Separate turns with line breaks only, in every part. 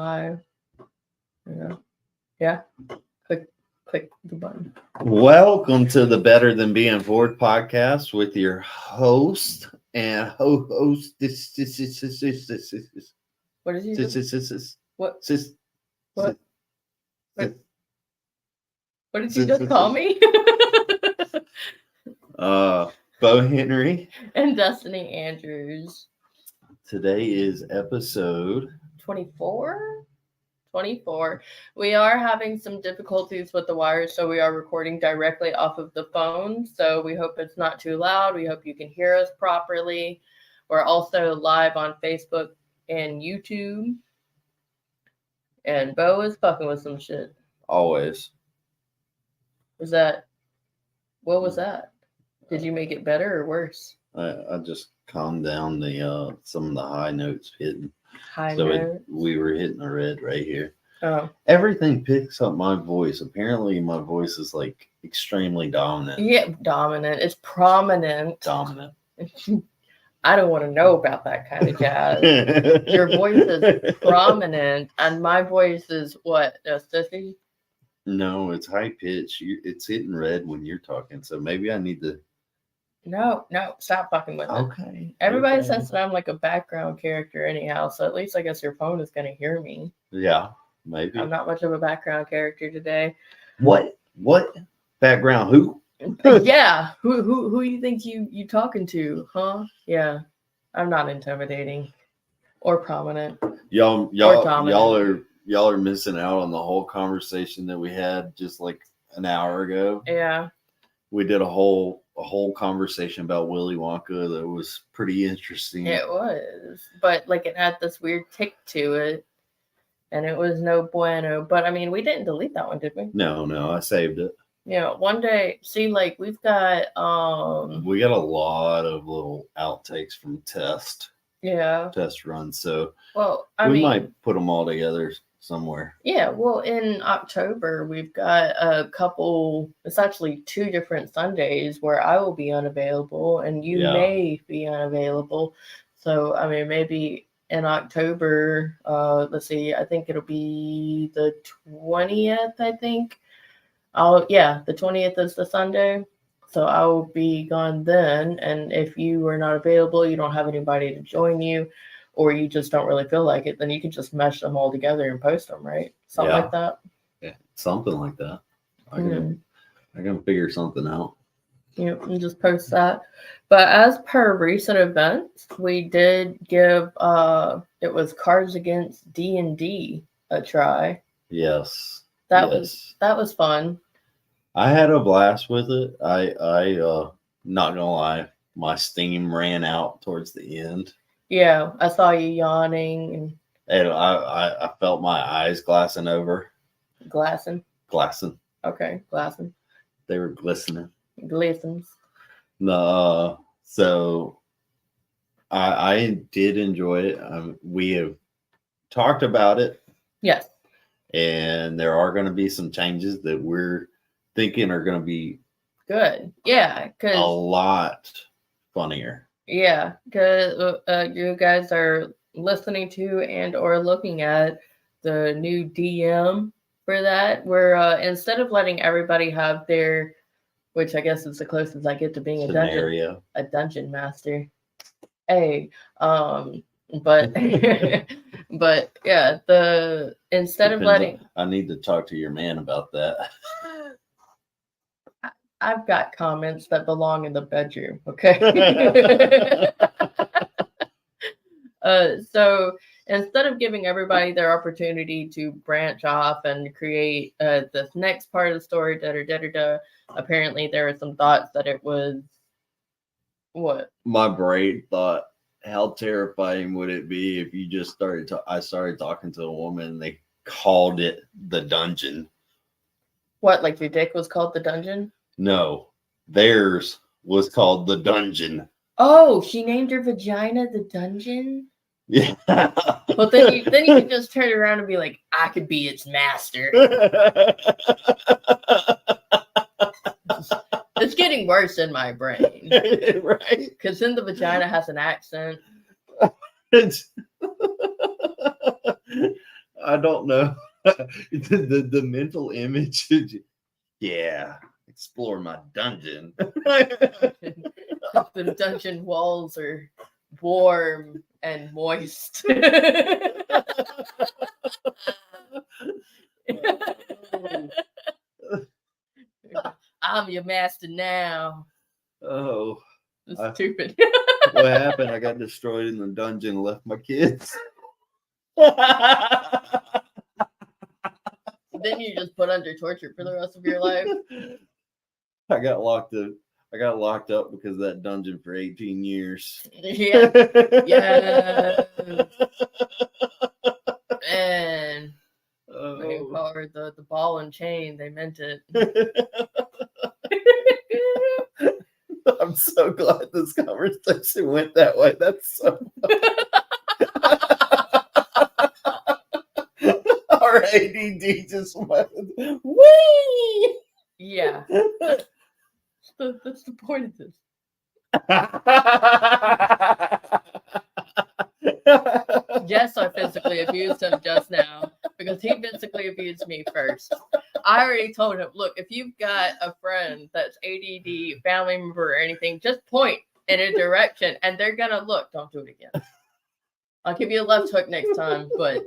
live. Yeah. Click the button.
Welcome to the Better Than Being Bored podcast with your host and host.
What did you do? What? What? What did you just call me?
Bo Henry
and Destiny Andrews.
Today is episode
24. We are having some difficulties with the wires, so we are recording directly off of the phone. So we hope it's not too loud. We hope you can hear us properly. We're also live on Facebook and YouTube. And Bo is fucking with some shit.
Always.
What was that? Did you make it better or worse?
I just calmed down the some of the high notes hitting. We were hitting a red right here.
Oh.
Everything picks up my voice. Apparently my voice is like extremely dominant.
Yeah, dominant. It's prominent.
Dominant.
I don't want to know about that kind of jazz. Your voice is prominent, and my voice is what? A sissy?
No, it's high pitch. It's hitting red when you're talking, so maybe I need to.
No, stop fucking with it.
Okay.
Everybody says that I'm like a background character anyhow, so at least I guess your phone is going to hear me.
Yeah, maybe.
I'm not much of a background character today.
What background? Who?
Yeah, who you think you talking to, huh? Yeah, I'm not intimidating or prominent.
Y'all are missing out on the whole conversation that we had just like an hour ago.
Yeah,
we did a whole conversation about Willy Wonka that was pretty interesting.
It was, but like it had this weird tick to it, and it was no bueno. But I mean, we didn't delete that one, did we?
No, I saved it.
Yeah, one day, see, like we've got
we got a lot of little outtakes from test runs, so we might put them all together somewhere.
Yeah, well, in October we've got a couple. It's actually 2 different Sundays where I will be unavailable and you may be unavailable. So I mean, maybe in October, let's see, I think it'll be the 20th. I think. The 20th is the Sunday, so I will be gone then. And if you are not available, you don't have anybody to join you, or you just don't really feel like it, then you can just mesh them all together and post them, right? Something like that.
Yeah, something like that. I can figure something out.
Yeah, and just post that. But as per recent events, we did give it was Cards Against D&D a try.
Yes.
That was fun.
I had a blast with it. I not gonna lie, my steam ran out towards the end.
Yeah, I saw you yawning
and I felt my eyes glassing over.
Glassing.
Okay,
glassing.
They were glistening.
Glistens.
No, so I did enjoy it. We have talked about it.
Yes.
And there are going to be some changes that we're thinking are going to be
good. Yeah, because
a lot funnier.
Yeah, because you guys are listening to and or looking at the new DM for that. Where instead of letting everybody have their, which I guess is the closest I get to being a dungeon master. Hey, but but yeah, instead of letting,
I need to talk to your man about that.
I've got comments that belong in the bedroom. Okay. So instead of giving everybody their opportunity to branch off and create this next part of the story, apparently there were some thoughts that it was what?
My brain thought, how terrifying would it be if you just I started talking to a woman and they called it the dungeon?
What, like your dick was called the dungeon?
No, theirs was called the dungeon.
Oh, she named her vagina the dungeon?
Yeah.
Well, then you can just turn around and be like, I could be its master. It's getting worse in my brain.
Right?
Because then the vagina has an accent.
I don't know. the mental image. Yeah. Explore my dungeon.
The dungeon walls are warm and moist. I'm your master now.
Oh.
That's stupid.
What happened? I got destroyed in the dungeon and left my kids.
Then you just put under torture for the rest of your life.
I got locked up because of that dungeon for 18 years.
Yeah. Yeah. And they call her the ball and chain. They meant it.
I'm so glad this conversation went that way. That's so our ADD just went wee.
Yeah. That's the point of this. Yes, I physically abused him just now because he physically abused me first. I already told him, look, if you've got a friend that's ADD, family member or anything, just point in a direction and they're going to look. Don't do it again. I'll give you a left hook next time, but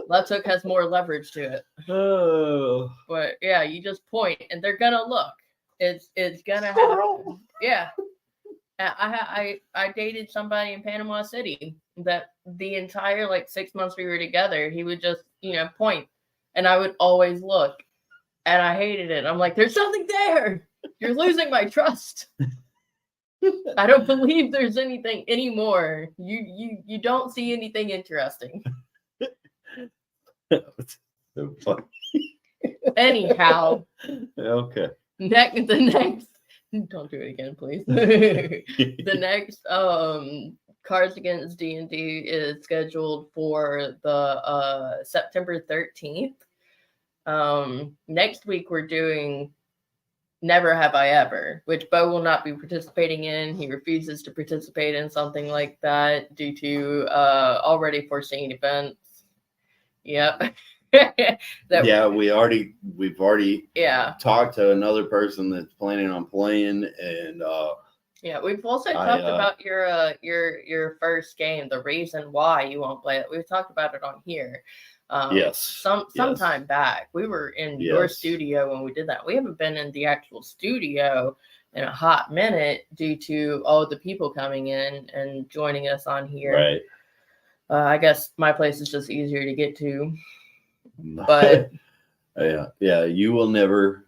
left hook has more leverage to it.
Oh.
But yeah, you just point and they're going to look. It's going to happen. Yeah. I dated somebody in Panama City that the entire 6 months we were together, he would just, point and I would always look and I hated it. I'm like, there's something there. You're losing my trust. I don't believe there's anything anymore. You don't see anything interesting.
So funny.
Anyhow.
Okay.
The next don't do it again, please. The next Cards Against D&D is scheduled for the September 13th. Next week we're doing Never Have I Ever, which Bo will not be participating in. He refuses to participate in something like that due to already foreseen events. Yep. We've already
talked to another person that's planning on playing, and
we've also talked about your first game, the reason why you won't play it. We've talked about it on here. Sometime back. We were in your studio when we did that. We haven't been in the actual studio in a hot minute due to all the people coming in and joining us on here.
Right.
I guess my place is just easier to get to. But
yeah, you will never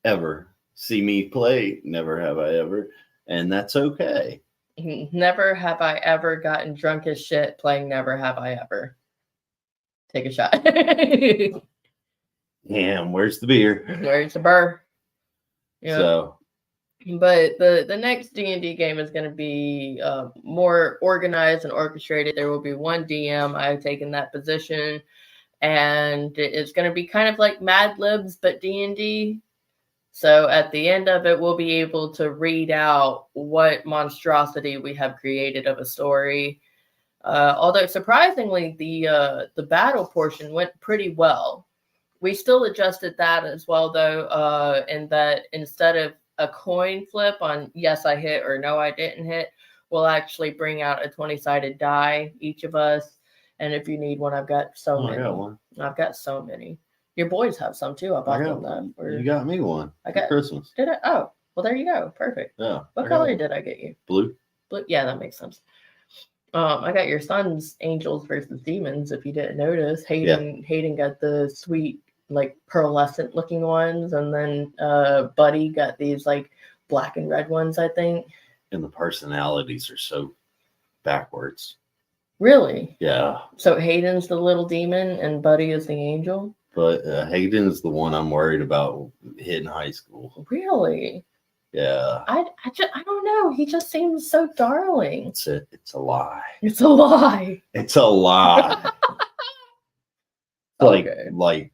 ever see me play Never Have I Ever, and that's okay.
Never have I ever gotten drunk as shit playing Never Have I Ever. Take a shot.
Damn, where's the beer?
Where's the burr?
So,
but the next D&D game is going to be more organized and orchestrated. There will be one DM. I've taken that position. And it's going to be kind of like Mad Libs, but D&D. So at the end of it, we'll be able to read out what monstrosity we have created of a story. Although surprisingly, the battle portion went pretty well. We still adjusted that as well, though, in that instead of a coin flip on yes, I hit or no, I didn't hit, we'll actually bring out a 20-sided die, each of us. And if you need one, I've got so many.
I got one.
I've got so many. Your boys have some too. I bought them that.
You got me one.
I got
Christmas.
Did I? Oh, well, there you go. Perfect.
Yeah.
What color did I get you?
Blue.
Blue. Yeah, that makes sense. I got your son's Angels versus Demons. If you didn't notice, Hayden got the sweet pearlescent looking ones, and then Buddy got these black and red ones, I think.
And the personalities are so backwards.
Really?
Yeah.
So Hayden's the little demon and Buddy is the angel?
But Hayden's the one I'm worried about hitting high school.
Really?
Yeah.
I don't know. He just seems so darling.
It's a lie.
It's a lie.
It's a lie.
Okay.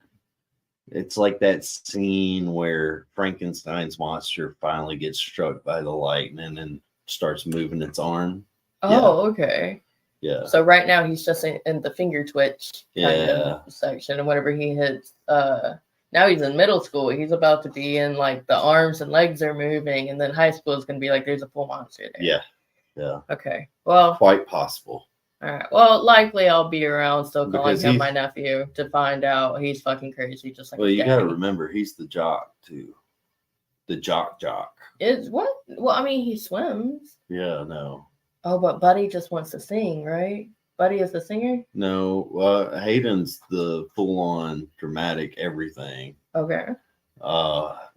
It's like that scene where Frankenstein's monster finally gets struck by the lightning and starts moving its arm.
Oh, yeah. Okay.
Yeah.
So right now he's just in the finger twitch kind of section, and whenever he hits, now he's in middle school. He's about to be in like the arms and legs are moving, and then high school is going to be like there's a full monster there.
Yeah. Yeah.
Okay. Well.
Quite possible.
All right. Well, likely I'll be around still calling him my nephew to find out he's fucking crazy, just like.
Well, you got to remember he's the jock too. The jock.
Is what? Well, I mean, he swims.
Yeah. No.
Oh, but Buddy just wants to sing, right? Buddy is the singer?
No, Hayden's the full-on dramatic everything.
Okay.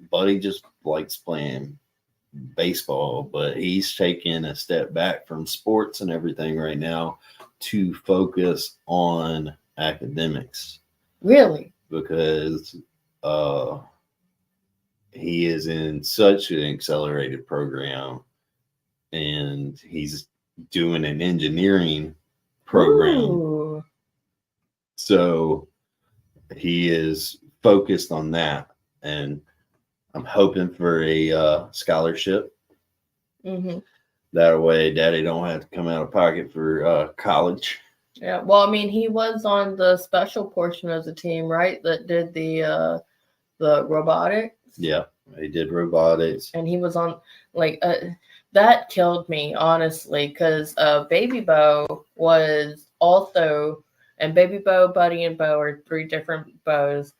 Buddy just likes playing baseball, but he's taking a step back from sports and everything right now to focus on academics.
Really?
Because he is in such an accelerated program, and he's doing an engineering program. Ooh. So he is focused on that, and I'm hoping for a scholarship.
Mm-hmm.
That way Daddy don't have to come out of pocket for college.
Yeah, well, I mean, he was on the special portion of the team, right, that did the robotics.
Yeah, he did robotics,
and he was on like that killed me, honestly, because Baby Bo was also, and Baby Bo, Buddy, and Bo are 3 different Bows,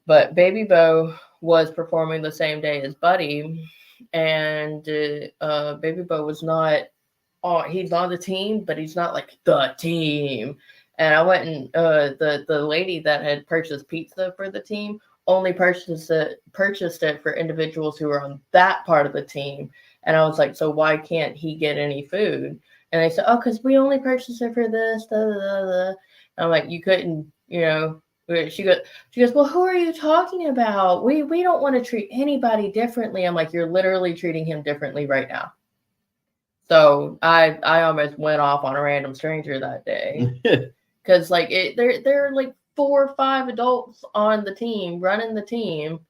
but Baby Bo was performing the same day as Buddy, and Baby Bo was not, he's on the team, but he's not like the team. And I went and the lady that had purchased pizza for the team only purchased it for individuals who were on that part of the team. And I was like, so why can't he get any food? And they said, oh, because we only purchased it for this. Da, da, da, da. And I'm like, you couldn't, you know. She goes, well, who are you talking about? We don't want to treat anybody differently. I'm like, you're literally treating him differently right now. So I almost went off on a random stranger that day. Because like there are like 4 or 5 adults on the team running the team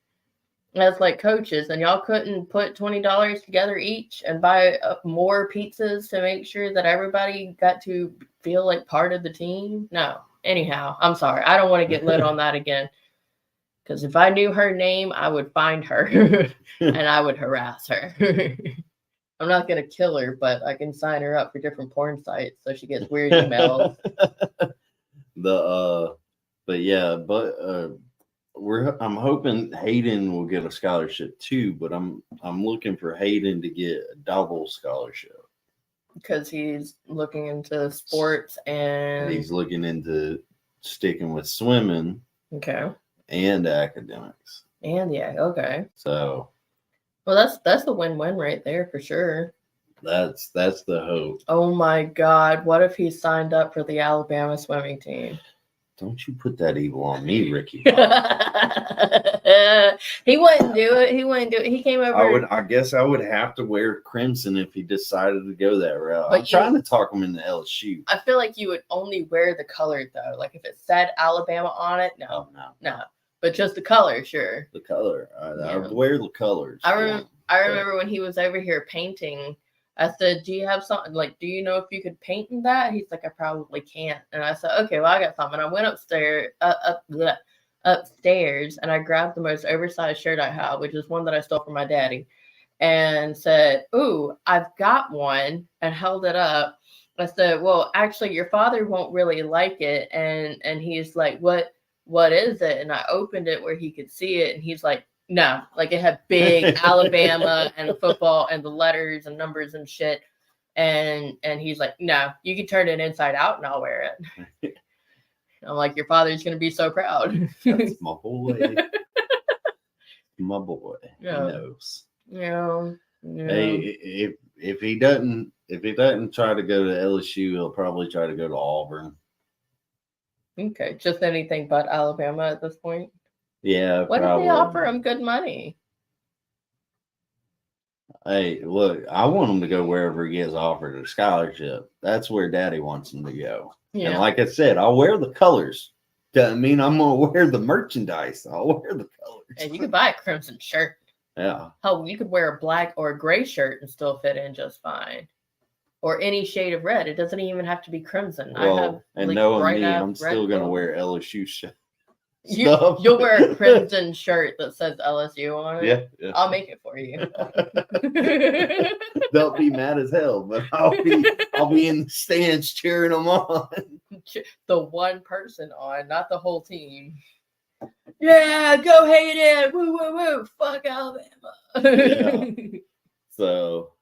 as like coaches, and y'all couldn't put $20 together each and buy more pizzas to make sure that everybody got to feel like part of the team. No. Anyhow, I'm sorry. I don't want to get lit on that again. Because if I knew her name, I would find her and I would harass her. I'm not going to kill her, but I can sign her up for different porn sites so she gets weird emails.
I'm hoping Hayden will get a scholarship too, but I'm looking for Hayden to get a double scholarship.
Because he's looking into sports and
he's looking into sticking with swimming.
Okay.
And academics.
And yeah, okay.
So
well, that's a win-win right there for sure.
That's the hope.
Oh my God. What if he signed up for the Alabama swimming team?
Don't you put that evil on me, Ricky.
He wouldn't do it. He came over.
I guess I would have to wear crimson if he decided to go that route. I'm trying to talk him into LSU.
I feel like you would only wear the color though. Like if it said Alabama on it, no. But just the color, sure.
The color. I would wear the colors.
I remember when he was over here painting. I said, do you have something, like, do you know if you could paint in that? He's like, I probably can't. And I said, okay, well, I got something. I went upstairs, and I grabbed the most oversized shirt I have, which is one that I stole from my daddy, and said, ooh, I've got one, and held it up. I said, well, actually, your father won't really like it. And he's like, what is it? And I opened it where he could see it, and he's like, no, like it had big Alabama and football and the letters and numbers and shit. And he's like, no, you can turn it inside out and I'll wear it. I'm like, your father's going to be so proud.
That's my boy. My boy.
Yeah.
He knows.
Yeah.
Hey, if he doesn't try to go to LSU, he'll probably try to go to Auburn.
Okay. Just anything but Alabama at this point.
Yeah.
What if they offer him good money?
Hey, look, I want him to go wherever he gets offered a scholarship. That's where Daddy wants him to go. Yeah. And like I said, I'll wear the colors. Doesn't mean I'm going to wear the merchandise. I'll wear the colors.
And you could buy a crimson shirt.
Yeah.
Hell, you could wear a black or a gray shirt and still fit in just fine. or any shade of red. It doesn't even have to be crimson.
Well,
I have
and
like,
knowing me,
bright
I'm still
red
gonna
clothes.
wear LSU stuff.
You'll wear a crimson shirt that says LSU on it.
Yeah.
I'll make it for you.
They'll be mad as hell, but I'll be in the stands cheering them on.
The one person on, not the whole team. Yeah, go Hayden! Woo woo woo! Fuck Alabama.
Yeah. So,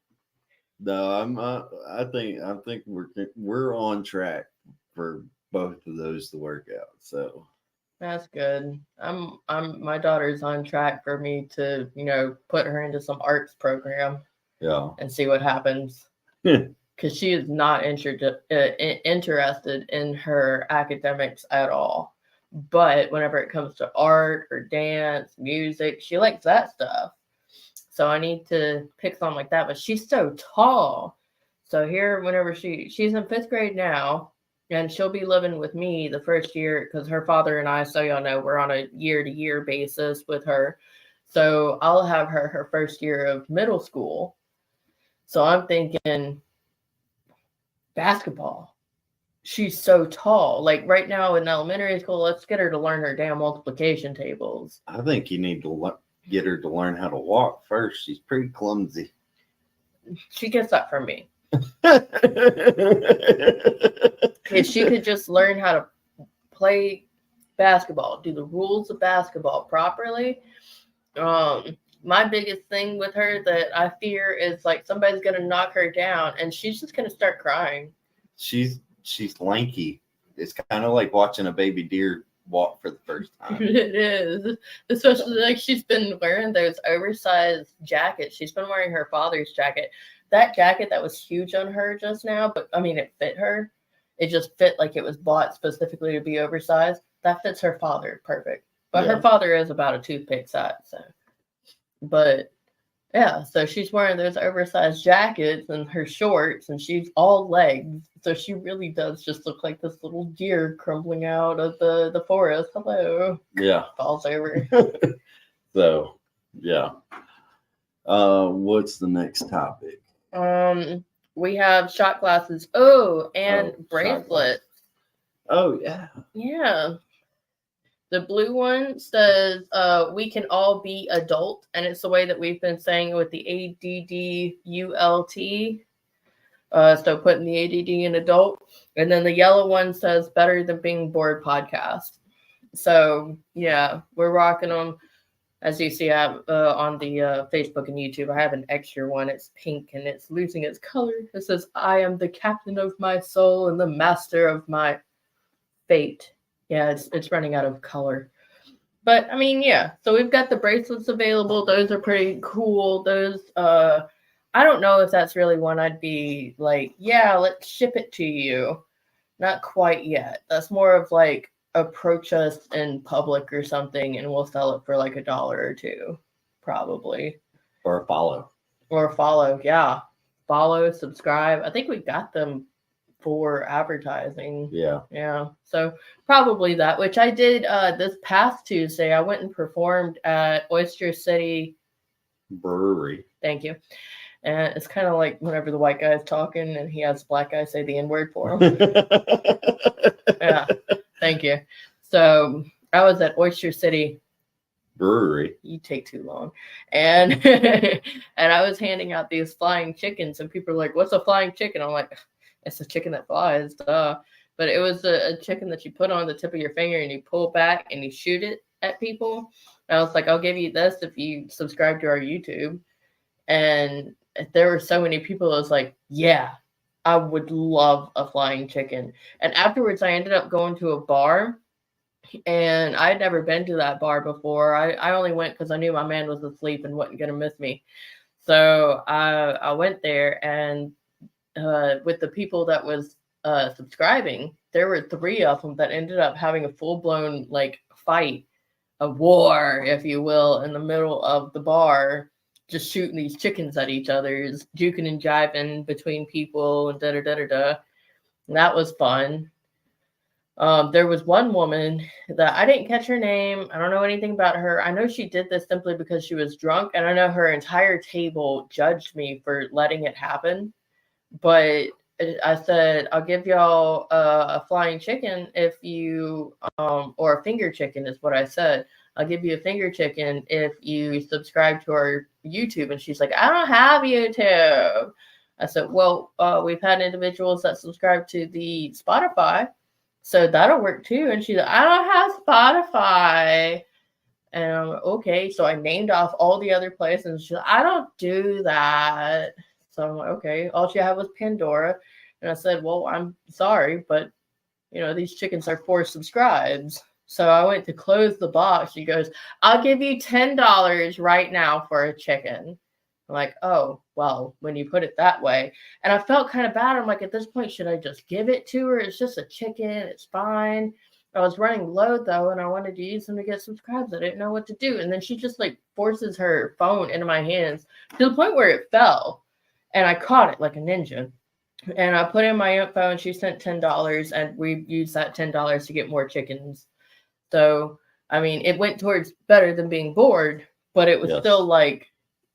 no, I think we're on track for both of those to work out. So
that's good. My daughter's on track for me to, put her into some arts program.
Yeah.
And see what happens. Because she is not interested in her academics at all. But whenever it comes to art or dance, music, she likes that stuff. So I need to pick something like that. But she's so tall. So here, whenever she's in 5th grade now, and she'll be living with me the first year because her father and I, so y'all know, we're on a year-to-year basis with her. So I'll have her first year of middle school. So I'm thinking basketball. She's so tall. Like right now in elementary school, let's get her to learn her damn multiplication tables.
I think you need to get her to learn how to walk first. She's pretty clumsy.
She gets that from me. If she could just learn how to play basketball, do the rules of basketball properly, my biggest thing with her that I fear is like somebody's gonna knock her down and she's just gonna start crying.
She's lanky. It's kind of like watching a baby deer walk for the first time.
It is, especially like she's been wearing those oversized jackets. She's been wearing her father's jacket. That jacket that was huge on her just now, but I mean it fit her. It just fit like it was bought specifically to be oversized. That fits her father perfect. But her father is about a toothpick size, so. But yeah, so she's wearing those oversized jackets and her shorts, and she's all legs. So she really does just look like this little deer crumbling out of the forest. Hello.
Yeah.
Falls over.
So, yeah. What's the next topic?
We have shot glasses. Oh, and bracelets.
Oh, yeah.
Yeah. The blue one says, we can all be adult. And it's the way that we've been saying it with the ADDULT. So putting the ADD in adult. And then the yellow one says, better than being bored podcast. So, yeah, we're rocking them. As you see, I have on the Facebook and YouTube, I have an extra one. It's pink and it's losing its color. It says, I am the captain of my soul and the master of my fate. Yeah, it's running out of color. But, I mean, yeah. So we've got the bracelets available. Those are pretty cool. Those, I don't know if that's really one I'd be like, yeah, let's ship it to you. Not quite yet. That's more of like, approach us in public or something and we'll sell it for like $1 or $2, probably.
Or follow.
Yeah. Follow, subscribe. I think we got them for advertising. Yeah. So probably that, which I did this past Tuesday. I went and performed at Oyster City
Brewery.
Thank you. And it's kind of like whenever the white guy's talking and he has the black guy say the N-word for him. Yeah. Thank you. So I was at Oyster City
Brewery.
You take too long. And and I was handing out these flying chickens and people are like, what's a flying chicken? I'm like, it's a chicken that flies, duh. But it was a chicken that you put on the tip of your finger and you pull back and you shoot it at people. And I was like, I'll give you this if you subscribe to our YouTube. And there were so many people. I was like, yeah, I would love a flying chicken. And afterwards, I ended up going to a bar. And I had never been to that bar before. I only went because I knew my man was asleep and wasn't going to miss me. So I went there, and with the people that was subscribing, there were 3 of them that ended up having a full-blown like fight, a war, if you will, in the middle of the bar, just shooting these chickens at each other, juking and jiving between people and da-da-da-da-da. And that was fun. There was one woman that I didn't catch her name. I don't know anything about her. I know she did this simply because she was drunk, and I know her entire table judged me for letting it happen. but I said, I'll give y'all a flying chicken if you, or a finger chicken is what I said. I'll give you a finger chicken if you subscribe to our YouTube. And she's like, I don't have YouTube. I said, well, we've had individuals that subscribe to the Spotify, so that'll work too. And she's like, I don't have Spotify. And I'm like, okay. So I named off all the other places. And she's like, I don't do that. So I'm like, okay. All she had was Pandora. And I said, well, I'm sorry, but, these chickens are 4 subscribes. So I went to close the box. She goes, I'll give you $10 right now for a chicken. I'm like, oh, well, when you put it that way. And I felt kind of bad. I'm like, at this point, should I just give it to her? It's just a chicken. It's fine. I was running low, though, and I wanted to use them to get subscribes. I didn't know what to do. And then she just, forces her phone into my hands to the point where it fell. And I caught it like a ninja. And I put in my info, and she sent $10, and we used that $10 to get more chickens. So, I mean, it went towards better than being bored, but it was still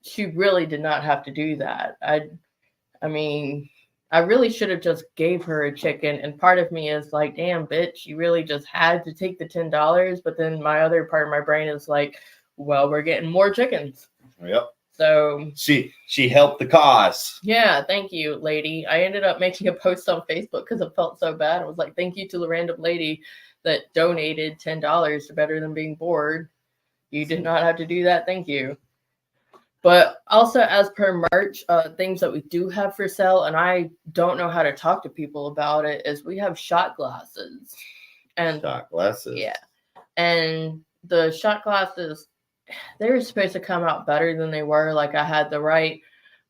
she really did not have to do that. I mean, I really should have just gave her a chicken. And part of me is like, damn, bitch, you really just had to take the $10. But then my other part of my brain is like, well, we're getting more chickens.
Yep.
So
she helped the cause.
Yeah, thank you, lady. I ended up making a post on Facebook because it felt so bad. I was like, thank you to the random lady that donated $10 to Better Than Being Bored. You did not have to do that. Thank you. But also, as per merch, things that we do have for sale, and I don't know how to talk to people about it, is we have shot glasses. And
shot glasses.
Yeah. And the shot glasses, they were supposed to come out better than they were. Like, I had the right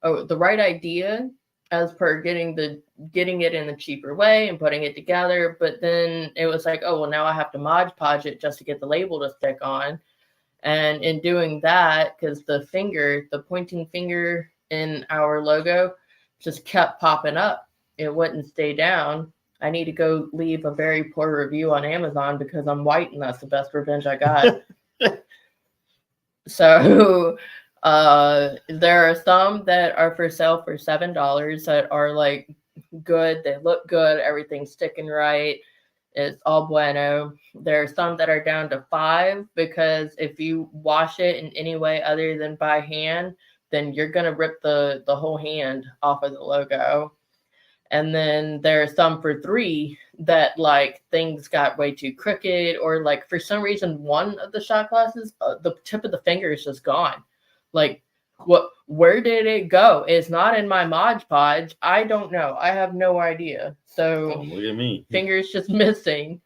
idea as per getting it in a cheaper way and putting it together. But then it was like, oh, well, now I have to Mod Podge it just to get the label to stick on. And in doing that, because the pointing finger in our logo just kept popping up, it wouldn't stay down. I need to go leave a very poor review on Amazon because I'm white and that's the best revenge I got. So there are some that are for sale for $7 that are good. They look good. Everything's sticking right. It's all bueno. There are some that are down to $5 because if you wash it in any way other than by hand, then you're going to rip the whole hand off of the logo. And then there are some for $3 that things got way too crooked, or for some reason, one of the shot glasses, the tip of the finger is just gone. Where did it go? It's not in my Mod Podge. I don't know. I have no idea. So
look at me.
Fingers just missing.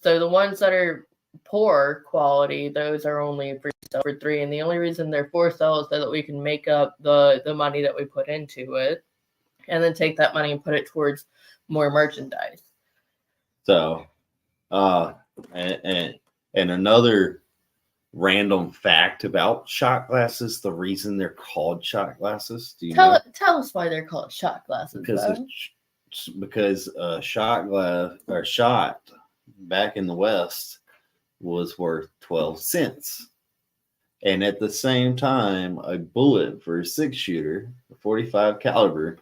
So the ones that are poor quality, those are only for sale for $3. And the only reason they're for sale is so that we can make up the money that we put into it, and then take that money and put it towards more merchandise.
So, and another random fact about shot glasses, the reason they're called shot glasses. Do you know?
Tell us why they're called shot glasses.
Because shot glass or shot back in the West was worth 12 cents. And at the same time, a bullet for a 6-shooter, a 45 caliber,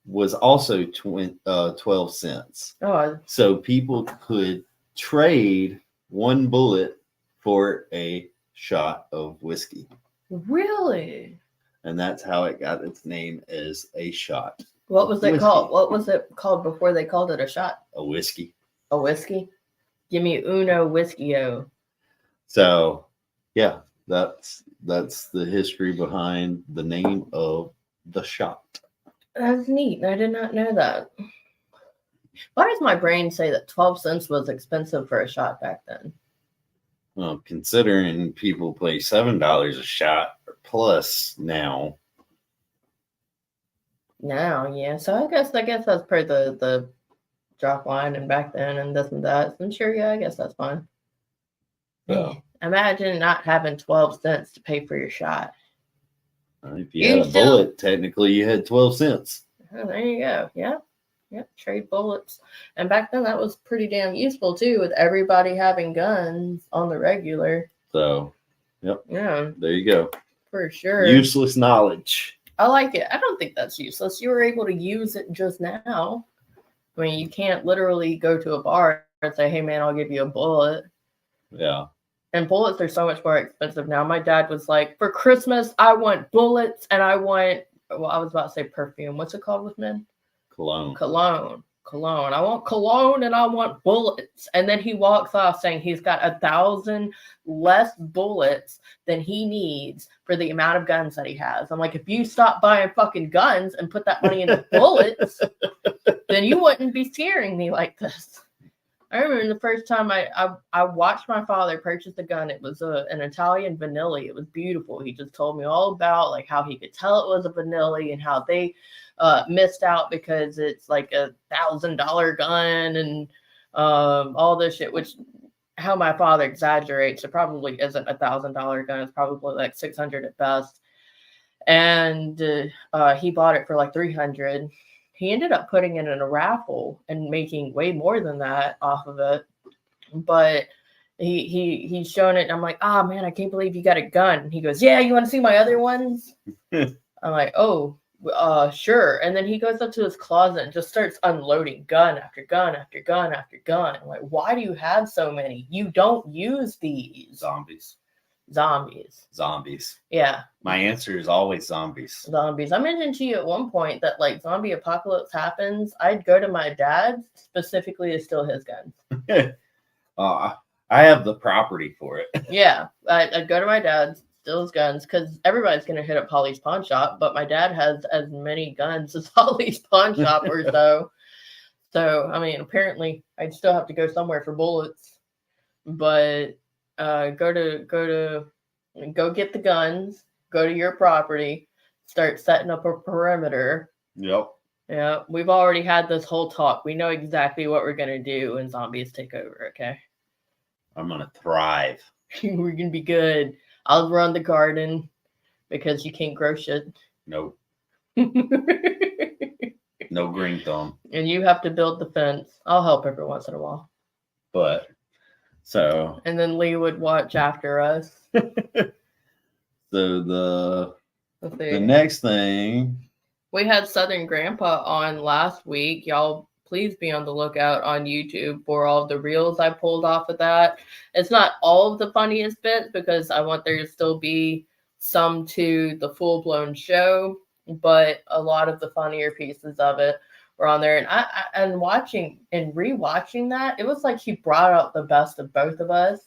was also 12 cents.
Oh.
So people could trade one bullet for a shot of whiskey.
Really?
And that's how it got its name as a shot.
What was it called? What was it called before they called it a shot?
A whiskey.
A whiskey? Give me uno whiskey-o.
So, yeah, that's the history behind the name of the shot.
That's neat. I did not know that. Why does my brain say that 12 cents was expensive for a shot back then?
Well, considering people pay $7 a shot or plus now.
Now, yeah. So I guess that's per the drop line and back then and this and that. I'm sure, yeah, I guess that's fine.
So,
imagine not having 12 cents to pay for your shot.
If you had a bullet, technically you had 12 cents.
Oh, there you go. Yeah. Yep. Trade bullets. And back then that was pretty damn useful too, with everybody having guns on the regular.
So, yep.
Yeah.
There you go.
For sure.
Useless knowledge.
I like it. I don't think that's useless. You were able to use it just now. I mean, you can't literally go to a bar and say, hey, man, I'll give you a bullet.
Yeah.
And bullets are so much more expensive now. My dad was like, for Christmas, I want bullets and I want, well, I was about to say perfume. What's it called with men?
Cologne.
I want cologne and I want bullets. And then he walks off saying he's got 1,000 less bullets than he needs for the amount of guns that he has. I'm like, if you stop buying fucking guns and put that money into bullets, then you wouldn't be scaring me like this. I remember the first time I watched my father purchase a gun. It was an Italian Vanilli. It was beautiful. He just told me all about like how he could tell it was a Vanilli and how they missed out because it's like $1,000 gun and all this shit, which how my father exaggerates. It probably isn't $1,000 gun. It's probably like 600 at best. And he bought it for like 300. He ended up putting it in a raffle and making way more than that off of it. But he's showing it. And I'm like, oh man, I can't believe you got a gun. And he goes, yeah, you want to see my other ones? I'm like, oh, sure. And then he goes up to his closet and just starts unloading gun after gun after gun after gun. I'm like, why do you have so many? You don't use these. Zombies. Yeah.
My answer is always zombies.
I mentioned to you at one point that like zombie apocalypse happens. I'd go to my dad's specifically to steal his guns.
I have the property for it.
Yeah. I'd go to my dad's, steal his guns, because everybody's going to hit up Holly's pawn shop, but my dad has as many guns as Holly's pawn shop or so. So, I mean, apparently I'd still have to go somewhere for bullets, but go get the guns, go to your property, start setting up a perimeter.
Yep.
Yeah, we've already had this whole talk. We know exactly what we're going to do when zombies take over, okay?
I'm going to thrive.
We're going to be good. I'll run the garden because you can't grow shit.
Nope. No green thumb.
And you have to build the fence. I'll help every once in a while.
But, so.
And then Lee would watch after us.
So the next thing.
We had Southern Grandpa on last week. Y'all, please be on the lookout on YouTube for all the reels I pulled off of that. It's not all of the funniest bits because I want there to still be some to the full-blown show, but a lot of the funnier pieces of it were on there. And watching and rewatching that, it was like he brought out the best of both of us.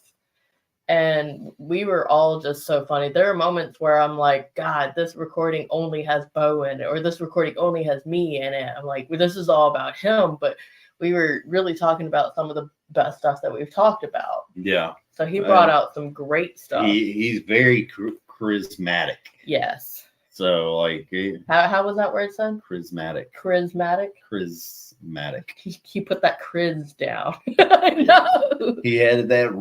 And we were all just so funny. There are moments where I'm like, God, this recording only has Bo in it, or this recording only has me in it. I'm like, well, this is all about him. But we were really talking about some of the best stuff that we've talked about.
Yeah.
So he brought out some great stuff.
He's very charismatic.
Yes.
So, like,
how was that word said?
Charismatic.
He put that Chris down. I know.
He added that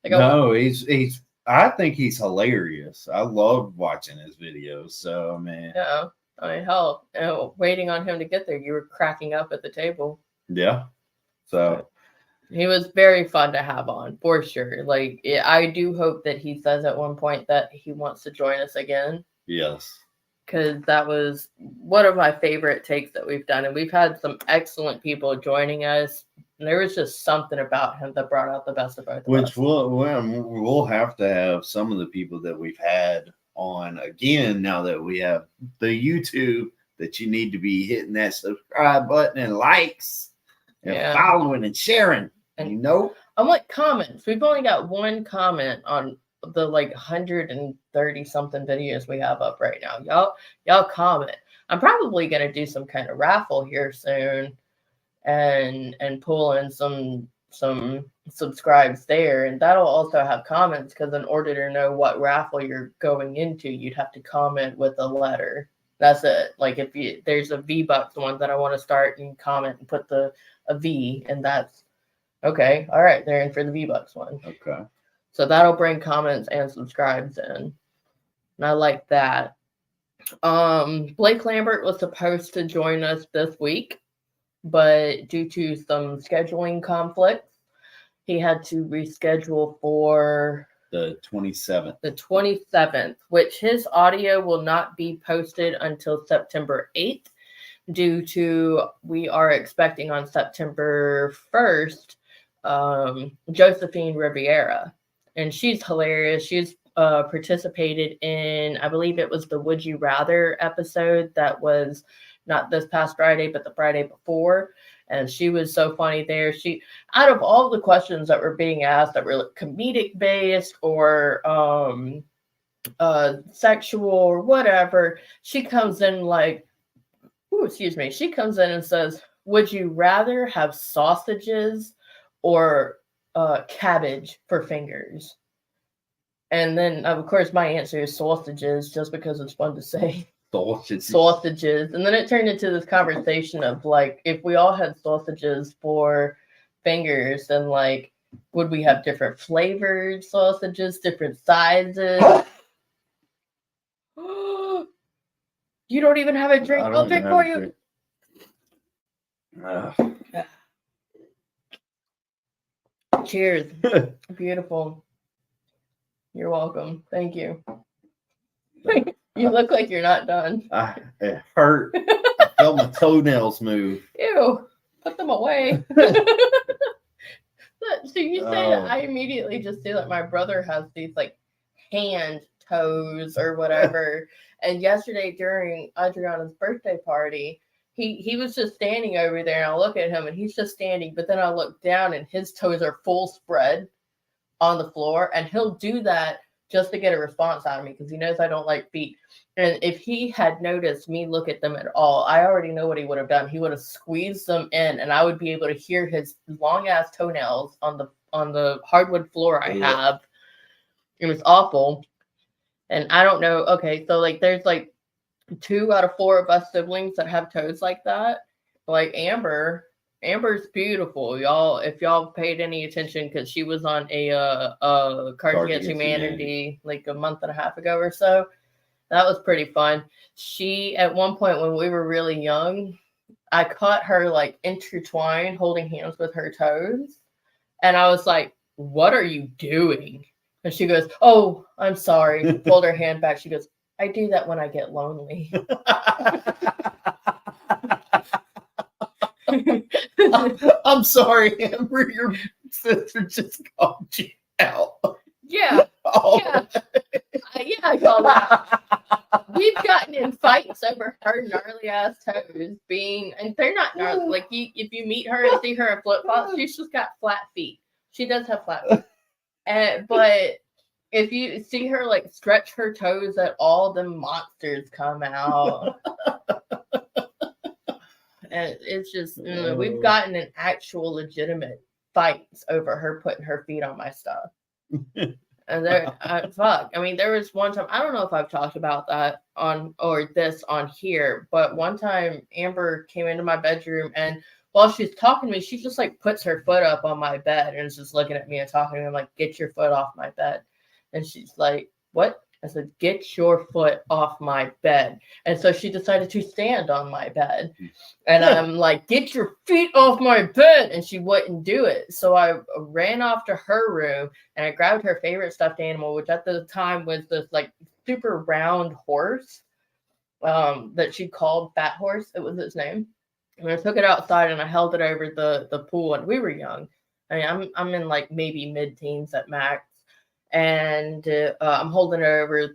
no, he's. I think he's hilarious. I love watching his videos. So, man.
Yeah. I mean, hell, waiting on him to get there, you were cracking up at the table.
Yeah. So.
He was very fun to have on, for sure. Like, I do hope that he says at one point that he wants to join us again.
Yes.
Because that was one of my favorite takes that we've done. And we've had some excellent people joining us. And there was just something about him that brought out the best of both of us.
Which we'll have to have some of the people that we've had on again now that we have the YouTube, that you need to be hitting that subscribe button and likes and following and sharing. And, you know,
I want comments. We've only got one comment on the like 130 something videos we have up right now. Y'all comment. I'm probably gonna do some kind of raffle here soon and pull in some subscribes there, and that'll also have comments, because in order to know what raffle you're going into, you'd have to comment with a letter. That's it. Like if there's a V-Bucks one that I want to start, and comment and put a V, and that's okay. All right, they're in for the V-Bucks one.
Okay.
So that'll bring comments and subscribes in. And I like that. Blake Lambert was supposed to join us this week, but due to some scheduling conflicts, he had to reschedule for
The 27th.
The 27th, which his audio will not be posted until September 8th, due to we are expecting on September 1st, Josephine Riviera. And she's hilarious. She's participated in, I believe it was the Would You Rather episode that was not this past Friday, but the Friday before. And she was so funny there. She, out of all the questions that were being asked that were comedic based or sexual or whatever, she comes in like, she comes in and says, would you rather have sausages or cabbage for fingers? And then, of course, my answer is sausages, just because it's fun to say. Sausages. And then it turned into this conversation of like, if we all had sausages for fingers, then like, would we have different flavored sausages, different sizes? You don't even have a drink. I'll drink for you. Cheers. Beautiful. You're welcome. Thank you. You look like you're not done.
It hurt. I felt my toenails move.
Ew. Put them away. So you say that, I immediately just see that my brother has these like hand toes or whatever. And yesterday during Adriana's birthday party, he was just standing over there, and I look at him and he's just standing, but then I look down and his toes are full spread on the floor, and he'll do that just to get a response out of me because he knows I don't like feet. And if he had noticed me look at them at all, I already know what he would have done. He would have squeezed them in, and I would be able to hear his long ass toenails on the hardwood floor I have. It was awful. And I don't know. Okay, so like there's like 2 out of 4 of us siblings that have toes like that. Like Amber's beautiful, y'all. If y'all paid any attention, because she was on a Cards Against Humanity like a month and a half ago or so. That was pretty fun. She, at one point when we were really young, I caught her like intertwined, holding hands with her toes. And I was like, what are you doing? And she goes, oh, I'm sorry. Pulled her hand back. She goes, I do that when I get lonely.
I'm sorry, Amber. Your sister just called you out.
Yeah. Yeah. I call that. We've gotten in fights over her gnarly ass toes being, and they're not gnarly. Like if you meet her and see her in flip flops, she's just got flat feet. She does have flat feet. But if you see her like stretch her toes at all, the monsters come out. And it's just, we've gotten in actual legitimate fights over her putting her feet on my stuff. And fuck. I mean, there was one time, I don't know if I've talked about that on here, but one time Amber came into my bedroom, and while she's talking to me, she just like puts her foot up on my bed and is just looking at me and talking to me. I'm like, get your foot off my bed. And she's like, what? I said, get your foot off my bed. And so she decided to stand on my bed. And I'm like, get your feet off my bed. And she wouldn't do it. So I ran off to her room and I grabbed her favorite stuffed animal, which at the time was this like super round horse that she called Fat Horse. It was its name. And I took it outside and I held it over the pool. And we were young. I mean, I'm in like maybe mid-teens at max. And I'm holding her over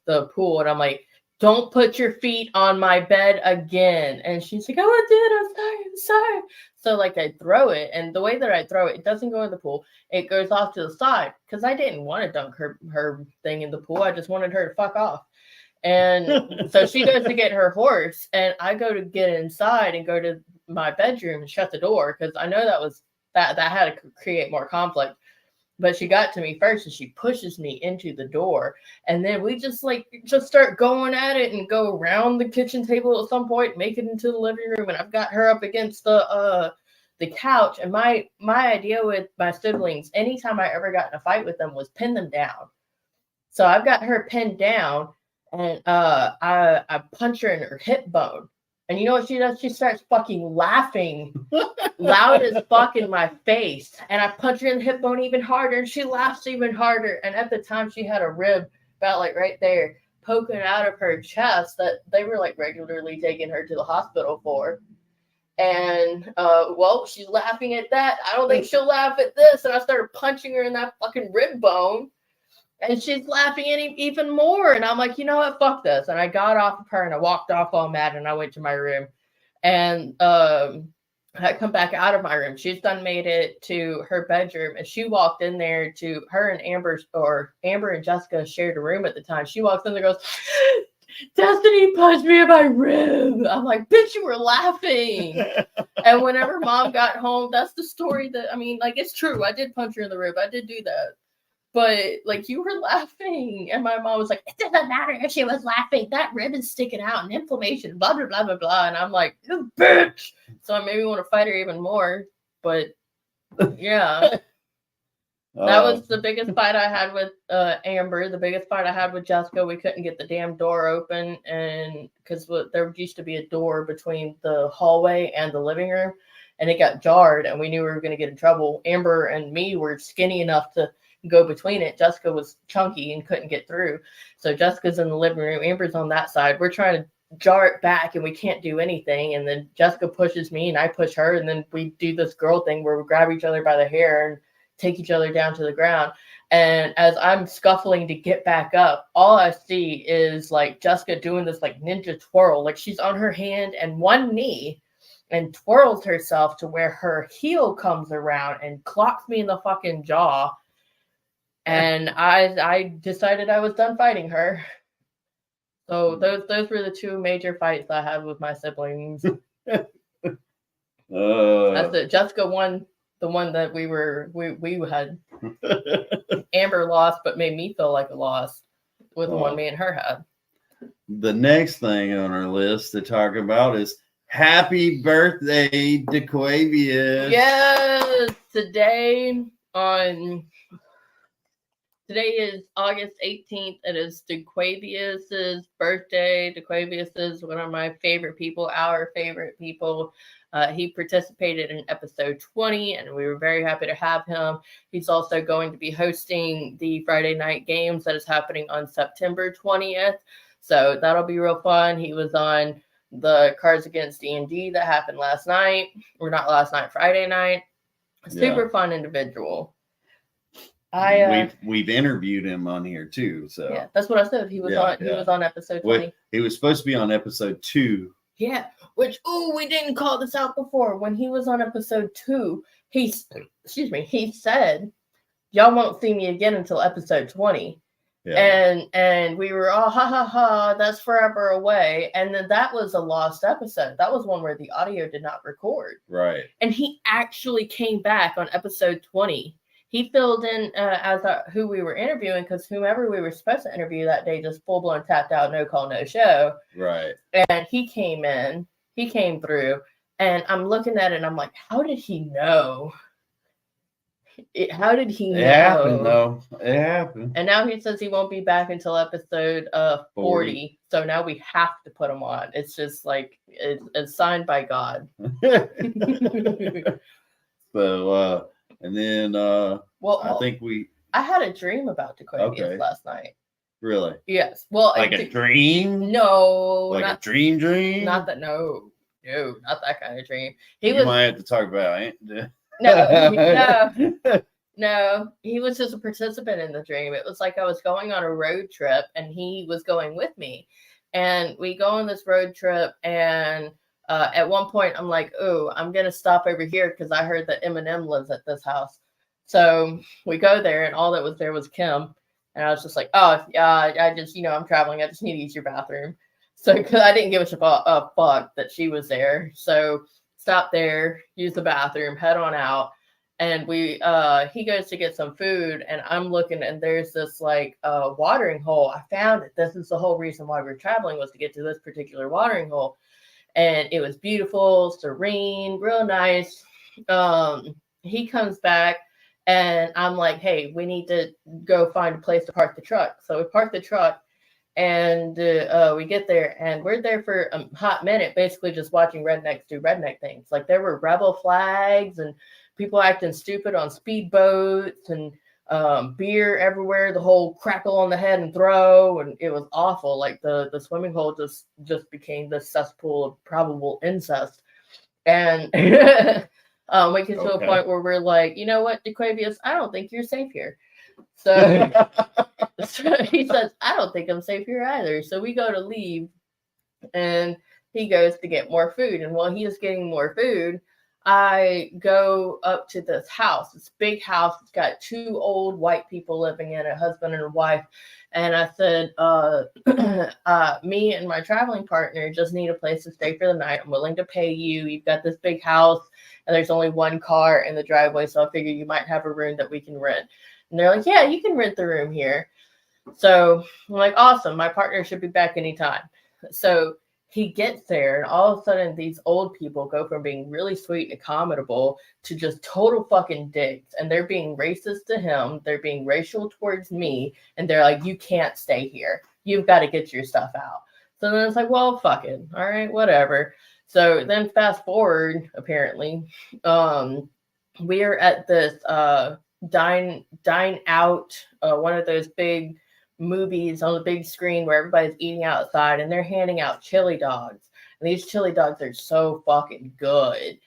the pool, and I'm like, don't put your feet on my bed again. And she's like, oh, I did. I'm sorry. So like I throw it, and the way that I throw it, it doesn't go in the pool. It goes off to the side because I didn't want to dunk her thing in the pool. I just wanted her to fuck off. And so she goes to get her horse, and I go to get inside and go to my bedroom and shut the door because I know that had to create more conflict. But she got to me first, and she pushes me into the door. And then we just start going at it and go around the kitchen table at some point, make it into the living room. And I've got her up against the couch. And my idea with my siblings, anytime I ever got in a fight with them, was pin them down. So I've got her pinned down, and I punch her in her hip bone. And you know what she does? She starts fucking laughing loud as fuck in my face. And I punch her in the hip bone even harder, and she laughs even harder. And at the time, she had a rib about like right there poking out of her chest that they were like regularly taking her to the hospital for. And well, she's laughing at that. I don't think she'll laugh at this. And I started punching her in that fucking rib bone. And she's laughing even more. And I'm like, you know what? Fuck this. And I got off of her and I walked off all mad and I went to my room. And I come back out of my room. She's done made it to her bedroom. And she walked in there to her and Amber and Jessica shared a room at the time. She walks in there and goes, Destiny punched me in my rib. I'm like, bitch, you were laughing. And whenever mom got home, that's the story that, I mean, like, it's true. I did punch her in the rib. I did do that. But, like, you were laughing. And my mom was like, it doesn't matter if she was laughing. That rib is sticking out and inflammation, blah, blah, blah, blah, blah. And I'm like, bitch. So I maybe want to fight her even more. But, yeah. That was the biggest fight I had with Amber. The biggest fight I had with Jessica. We couldn't get the damn door open. And because there used to be a door between the hallway and the living room. And it got jarred. And we knew we were going to get in trouble. Amber and me were skinny enough to go between it. Jessica was chunky and couldn't get through. So Jessica's in the living room. Amber's on that side. We're trying to jar it back and we can't do anything. And then Jessica pushes me and I push her. And then we do this girl thing where we grab each other by the hair and take each other down to the ground. And as I'm scuffling to get back up, all I see is like Jessica doing this like ninja twirl. Like she's on her hand and one knee and twirls herself to where her heel comes around and clocks me in the fucking jaw. And I decided I was done fighting her. So those were the two major fights I had with my siblings. That's it. Jessica won the one that we had. Amber lost, but made me feel like a loss with the one me and her had.
The next thing on our list to talk about is happy birthday, DeQuavius.
Yes, today is August 18th. It is DeQuavius's birthday. DeQuavius is one of my favorite people, our favorite people. He participated in episode 20, and we were very happy to have him. He's also going to be hosting the Friday night games that is happening on September 20th. So that'll be real fun. He was on the Cards Against D&D that happened last night, or not last night, Friday night. Super fun individual.
We've interviewed him on here too. So
yeah, that's what I said. He was on episode 20.
He was supposed to be on episode 2.
Yeah, which we didn't call this out before. When he was on episode 2, he said, y'all won't see me again until episode 20. Yeah. And we were all ha ha ha, that's forever away. And then that was a lost episode. That was one where the audio did not record.
Right.
And he actually came back on episode 20. He filled in as who we were interviewing, because whomever we were supposed to interview that day just full-blown tapped out, no call, no show.
Right.
And he came through, and I'm looking at it, and I'm like, how did he know? How did he know?
It happened, though. It happened.
And now he says he won't be back until episode 40. So now we have to put him on. It's just like, it's signed by God.
So, and then I
had a dream about DeQuavius last night.
Really?
Yes. Well,
like a dream?
No.
Like a dream?
Not that. No, not that kind of dream.
You might have to talk about it.
No. He was just a participant in the dream. It was like I was going on a road trip, and he was going with me, and we go on this road trip, and at one point, I'm like, oh, I'm going to stop over here because I heard that Eminem lives at this house. So we go there, and all that was there was Kim. And I was just like, oh, yeah, I just, I'm traveling. I just need to use your bathroom. So because I didn't give a fuck that she was there. So stop there, use the bathroom, head on out. And he goes to get some food, and I'm looking, and there's this like watering hole. I found it. This is the whole reason why we're traveling, was to get to this particular watering hole. And it was beautiful, serene, real nice. He comes back, and I'm like, hey, we need to go find a place to park the truck. So we park the truck, And we get there, and we're there for a hot minute, basically just watching rednecks do redneck things. Like there were rebel flags and people acting stupid on speedboats and beer everywhere, the whole crackle on the head and throw, and it was awful. Like the swimming hole just became the cesspool of probable incest. And we get to a point where we're like, you know what, DeQuavius, I don't think you're safe here. So, so he says, I don't think I'm safe here either. So we go to leave, and he goes to get more food. And while he is getting more food, I go up to this house, this big house. It's got 2 old white people living in it, a husband and a wife. And I said, me and my traveling partner just need a place to stay for the night. I'm willing to pay you. You've got this big house, and there's only 1 car in the driveway, so I figure you might have a room that we can rent. And they're like, yeah, you can rent the room here. So I'm like, awesome. My partner should be back anytime. So he gets there, and all of a sudden, these old people go from being really sweet and accommodable to just total fucking dicks. And they're being racist to him. They're being racial towards me. And they're like, you can't stay here. You've got to get your stuff out. So then it's like, well, fuck it. All right, whatever. So then fast forward, apparently, we are at this dine out, one of those big movies on the big screen where everybody's eating outside, and they're handing out chili dogs, and these chili dogs are so fucking good.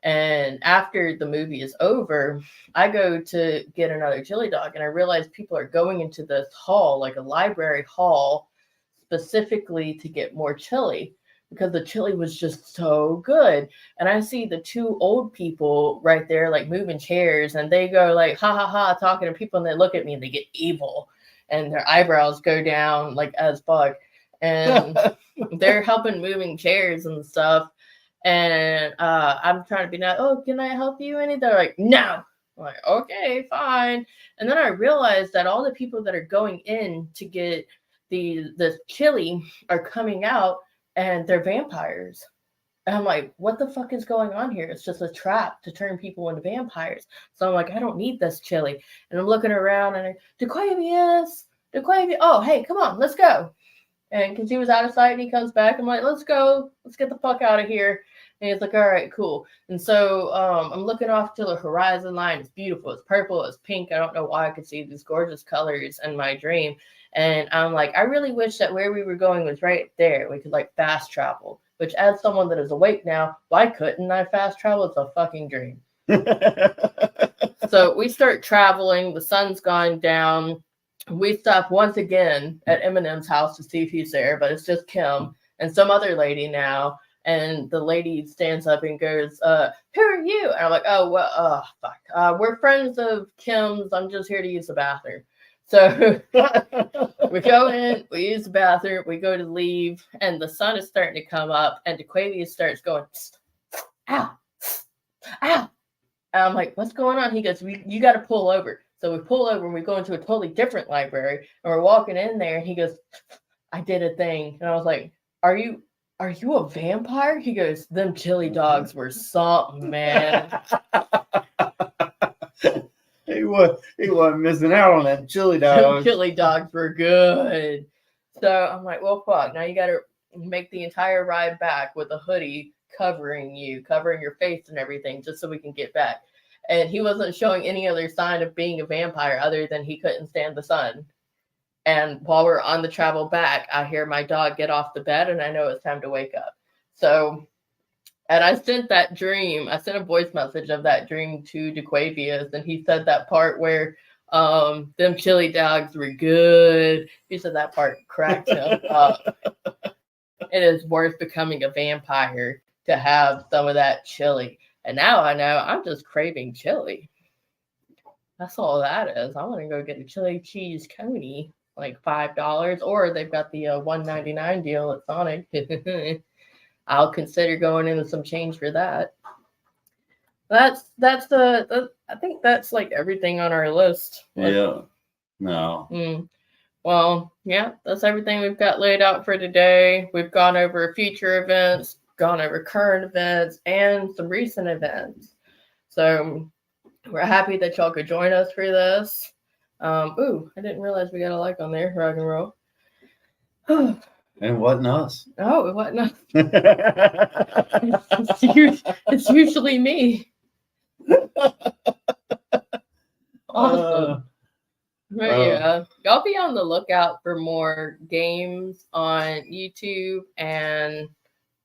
And after the movie is over, I go to get another chili dog, and I realize people are going into this hall, like a library hall, specifically to get more chili, because the chili was just so good. And I see the 2 old people right there, like moving chairs, and they go like, ha ha ha, talking to people, and they look at me and they get evil. And their eyebrows go down like as fuck. And they're helping moving chairs and stuff. And I'm trying to be nice. Oh, can I help you any? They're like, no. I'm like, okay, fine. And then I realized that all the people that are going in to get the chili are coming out, and they're vampires. And I'm like, what the fuck is going on here? It's just a trap to turn people into vampires. So I'm like, I don't need this chili. And I'm looking around, and DeQuavius, oh, hey, come on, let's go. And because he was out of sight, and he comes back, I'm like, let's go. Let's get the fuck out of here. And he's like, all right, cool. And so I'm looking off to the horizon line. It's beautiful. It's purple. It's pink. I don't know why I could see these gorgeous colors in my dream. And I'm like, I really wish that where we were going was right there. We could like fast travel. Which, as someone that is awake now, why couldn't I fast travel? It's a fucking dream. So we start traveling. The sun's gone down. We stop once again at Eminem's house to see if he's there, but it's just Kim and some other lady now. And the lady stands up and goes, who are you? And I'm like, oh, well, fuck. We're friends of Kim's. I'm just here to use the bathroom. So we go in, we use the bathroom, we go to leave, and the sun is starting to come up, and DeQuavius starts going, ow, ow. And I'm like, what's going on? He goes, you got to pull over. So we pull over, and we go into a totally different library, and we're walking in there, and he goes, I did a thing. And I was like, are you a vampire? He goes, them chili dogs were something, man.
He wasn't missing out on that chili dogs.
Chili dogs were good. So I'm like, well, fuck. Now you got to make the entire ride back with a hoodie covering you, covering your face and everything, just so we can get back. And he wasn't showing any other sign of being a vampire other than he couldn't stand the sun. And while we're on the travel back, I hear my dog get off the bed, and I know it's time to wake up. So... And I sent a voice message of that dream to DeQuavius, and he said that part where them chili dogs were good. He said that part cracked him up. It is worth becoming a vampire to have some of that chili. And now I know I'm just craving chili. That's all that is. I want to go get a chili cheese coney, like $5, or they've got the $1.99 deal at Sonic. I'll consider going into some change for that. That's I think that's like everything on our list.
Yeah. No.
Well, yeah, that's everything we've got laid out for today. We've gone over future events, gone over current events, and some recent events. So we're happy that y'all could join us for this. I didn't realize we got a like on there, rock and roll.
And wasn't us.
Oh, it wasn't. It's usually me. Awesome. But yeah, y'all be on the lookout for more games on YouTube and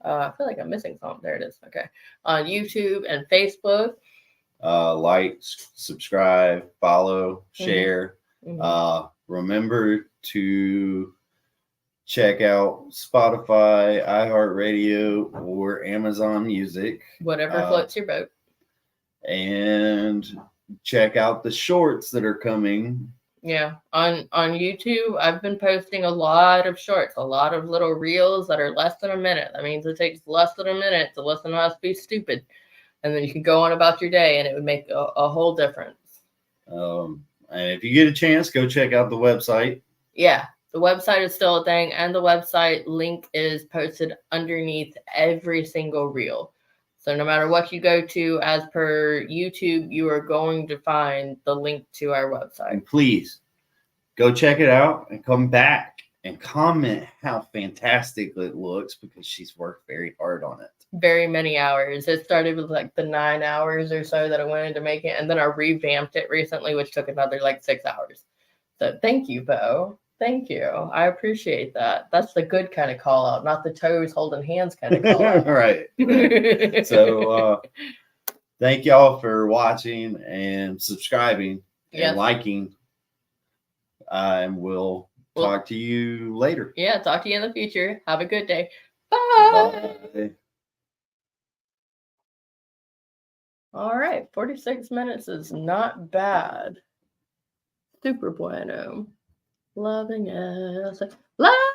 I feel like I'm missing something. There it is. Okay. On YouTube and Facebook.
Like, subscribe, follow, share. Remember to check out Spotify, iHeartRadio, or Amazon Music.
Whatever floats your boat.
And check out the shorts that are coming.
Yeah, on YouTube, I've been posting a lot of shorts, a lot of little reels that are less than a minute. That means it takes less than a minute to listen to us be stupid. And then you can go on about your day and it would make a whole difference.
And if you get a chance, go check out the website.
Yeah, the website is still a thing. And the website link is posted underneath every single reel. So no matter what you go to, as per YouTube, you are going to find the link to our website.
And please go check it out and come back and comment how fantastic it looks, because she's worked very hard on it.
Very many hours. It started with like the 9 hours or so that I went into making it, and then I revamped it recently, which took another like 6 hours. So thank you, Bo. Thank you. I appreciate that. That's the good kind of call out, not the toes holding hands kind of call out.
Right. So thank y'all for watching and subscribing and liking. And we'll talk to you later.
Yeah, talk to you in the future. Have a good day. Bye.
Bye.
All right, 46 minutes is not bad. Super bueno. Loving it. Love.